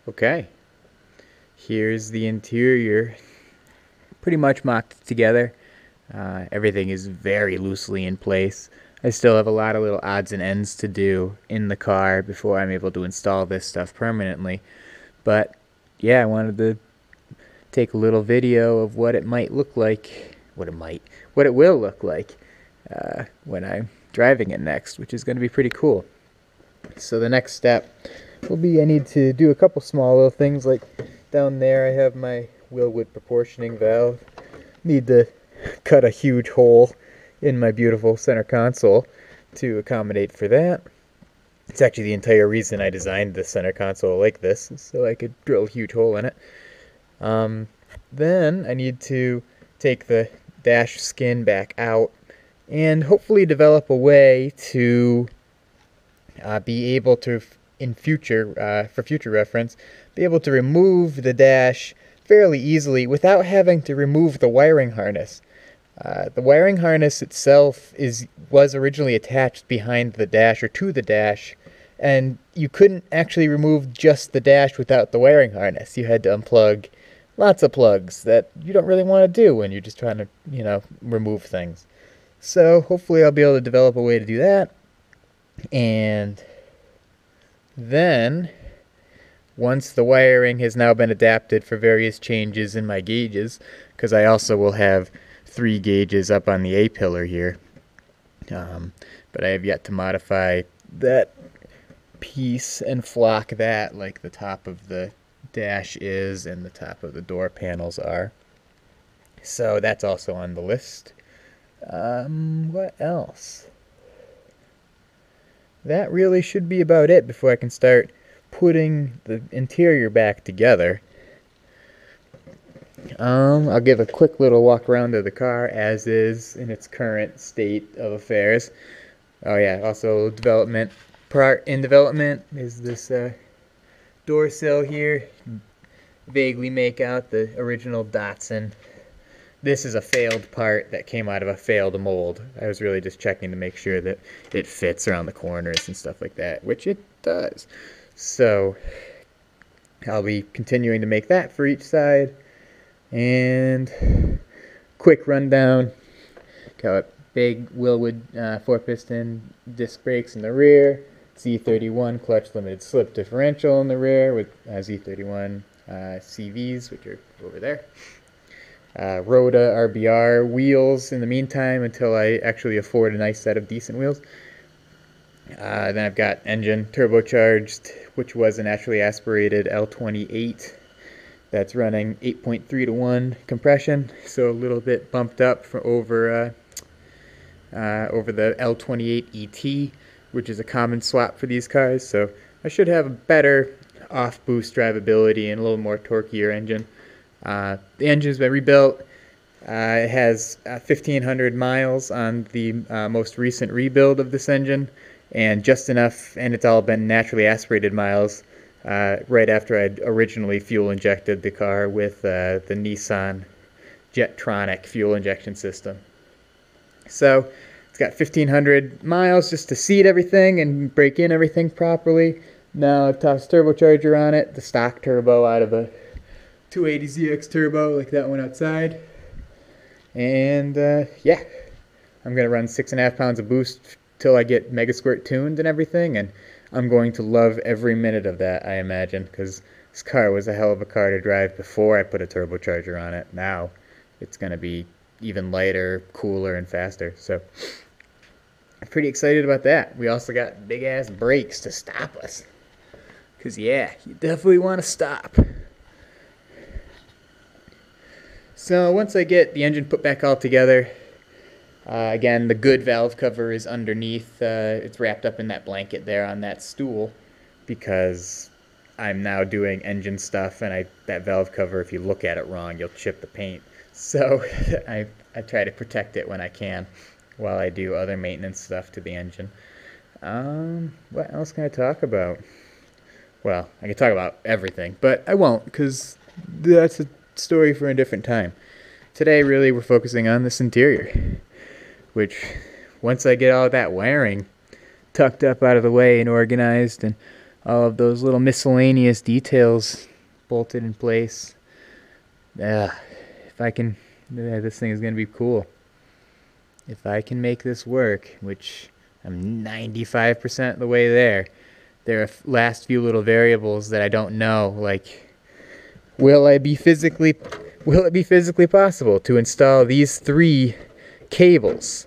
Okay, here's the interior, pretty much mocked together. Everything is very loosely in place. I still have a lot of little odds and ends to do in the car before I'm able to install this stuff permanently. But yeah, I wanted to take a little video of what it might look like, what it will look like when I'm driving it next, which is going to be pretty cool. So the next step will be I need to do a couple small little things, like down there I have my wheel width proportioning valve. Need to cut a huge hole in my beautiful center console to accommodate for that. It's actually the entire reason I designed the center console like this, so I could drill a huge hole in it. Then I need to take the dash skin back out and hopefully develop a way to be able to, in future, for future reference, be able to remove the dash fairly easily without having to remove the wiring harness. The wiring harness itself was originally attached behind the dash or to the dash, and you couldn't actually remove just the dash without the wiring harness. You had to unplug lots of plugs that you don't really want to do when you're just trying to, remove things. So hopefully I'll be able to develop a way to do that. And then, once the wiring has now been adapted for various changes in my gauges, because I also will have 3 gauges up on the A-pillar here, but I have yet to modify that piece and flock that like the top of the dash is and the top of the door panels are. So that's also on the list. What else? That really should be about it before I can start putting the interior back together. I'll give a quick little walk around of the car as is in its current state of affairs. Oh yeah, also development. Part in development is this door sill here. Vaguely make out the original Datsun. This is a failed part that came out of a failed mold. I was really just checking to make sure that it fits around the corners and stuff like that, which it does. So I'll be continuing to make that for each side. And quick rundown. Got a big Willwood 4-piston disc brakes in the rear. Z31 clutch limited slip differential in the rear with Z31 CVs, which are over there. Rhoda RBR wheels in the meantime until I actually afford a nice set of decent wheels. Then I've got engine turbocharged, which was a naturally aspirated L28 that's running 8.3 to 1 compression, so a little bit bumped up for over the L28 ET, which is a common swap for these cars. So I should have a better off-boost drivability and a little more torqueier engine. The engine's been rebuilt. It has 1,500 miles on the most recent rebuild of this engine, and just enough, and it's all been naturally aspirated miles right after I'd originally fuel injected the car with the Nissan Jetronic fuel injection system. So it's got 1,500 miles just to seat everything and break in everything properly. Now I've tossed turbocharger on it, the stock turbo out of a 280ZX turbo like that one outside. And yeah, I'm going to run 6.5 pounds of boost till I get Mega Squirt tuned and everything, and I'm going to love every minute of that, I imagine, because this car was a hell of a car to drive before I put a turbocharger on it. Now it's going to be even lighter, cooler, and faster. So I'm pretty excited about that. We also got big-ass brakes to stop us. Because, yeah, you definitely want to stop. So once I get the engine put back all together, again, the good valve cover is underneath. It's wrapped up in that blanket there on that stool because I'm now doing engine stuff, and that valve cover, if you look at it wrong, you'll chip the paint. So I try to protect it when I can while I do other maintenance stuff to the engine. What else can I talk about? Well, I can talk about everything, but I won't because that's a story for a different time. Today, really, we're focusing on this interior, which once I get all that wiring tucked up out of the way and organized and all of those little miscellaneous details bolted in place. If I can, this thing is going to be cool. If I can make this work, which I'm 95% of the way there are last few little variables that I don't know, like will it be physically possible to install these 3 cables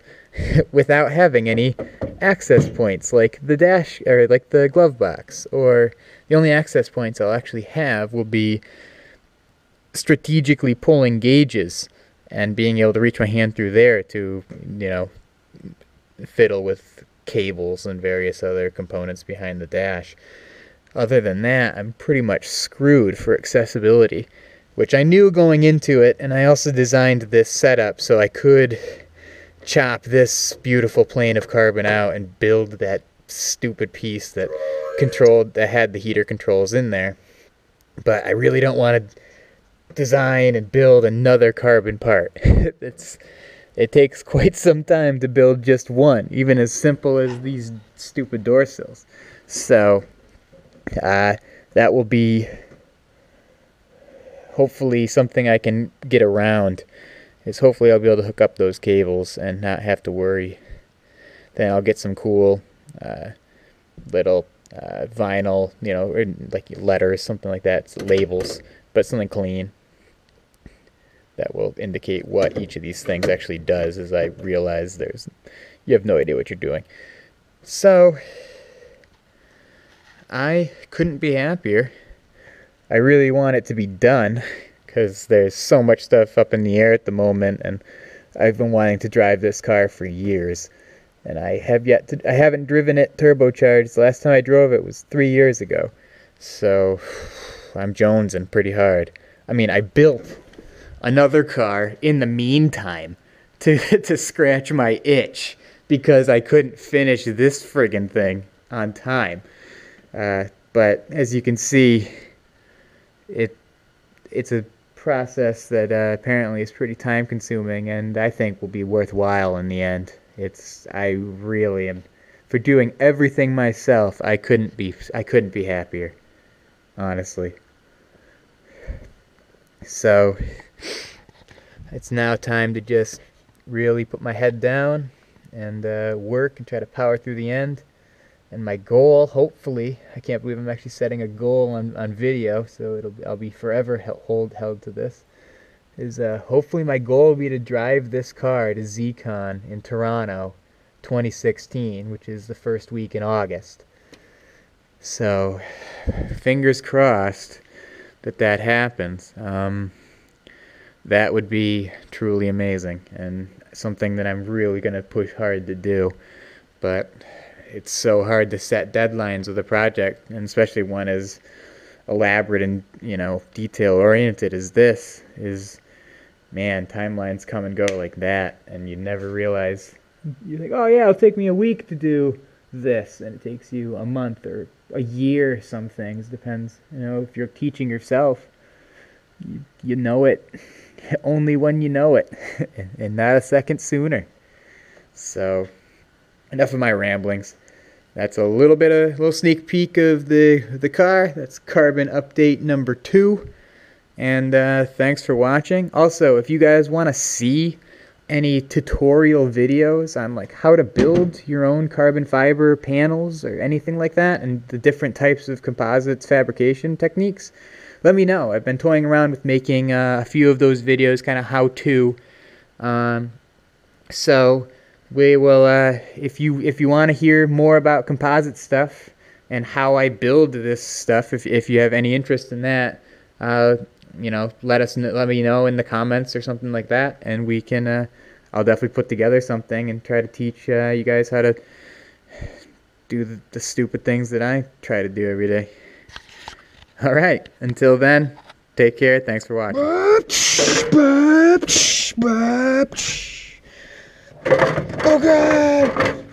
without having any access points like the dash or like the glove box, or the only access points I'll actually have will be strategically pulling gauges and being able to reach my hand through there to, fiddle with cables and various other components behind the dash. Other than that, I'm pretty much screwed for accessibility, which I knew going into it, and I also designed this setup so I could chop this beautiful plane of carbon out and build that stupid piece that had the heater controls in there. But I really don't want to design and build another carbon part. It takes quite some time to build just one, even as simple as these stupid door sills. So that will be hopefully something I can get around. Hopefully I'll be able to hook up those cables and not have to worry. Then I'll get some cool little vinyl, or like letters, something like that, labels, but something clean that will indicate what each of these things actually does, as I realize you have no idea what you're doing. So I couldn't be happier. I really want it to be done because there's so much stuff up in the air at the moment, and I've been wanting to drive this car for years, and I haven't driven it turbocharged. The last time I drove it was 3 years ago, so I'm jonesing pretty hard. I mean, I built another car in the meantime to scratch my itch because I couldn't finish this friggin' thing on time. But as you can see, it's a process that apparently is pretty time consuming, and I think will be worthwhile in the end. I really am, for doing everything myself. I couldn't be happier, honestly. So it's now time to just really put my head down and work and try to power through the end. And my goal, hopefully, I can't believe I'm actually setting a goal on video, so I'll be forever held to this, is hopefully my goal will be to drive this car to ZCon in Toronto 2016, which is the first week in August. So fingers crossed that happens. That would be truly amazing and something that I'm really going to push hard to do. But it's so hard to set deadlines with a project, and especially one as elaborate and detail oriented as this is. Man, timelines come and go like that, and you never realize. You think, oh yeah, it'll take me a week to do this, and it takes you a month or a year. Some things depends. If you're teaching yourself, you know it only when you know it, and not a second sooner. So enough of my ramblings. That's a little sneak peek of the car. That's carbon update number 2. And thanks for watching. Also, if you guys want to see any tutorial videos on like how to build your own carbon fiber panels or anything like that, and the different types of composites fabrication techniques, let me know. I've been toying around with making a few of those videos, kind of how to. So we will, if you want to hear more about composite stuff and how I build this stuff, if you have any interest in that, let me know in the comments or something like that, and we can. I'll definitely put together something and try to teach you guys how to do the stupid things that I try to do every day. All right. Until then, take care. Thanks for watching. Oh God!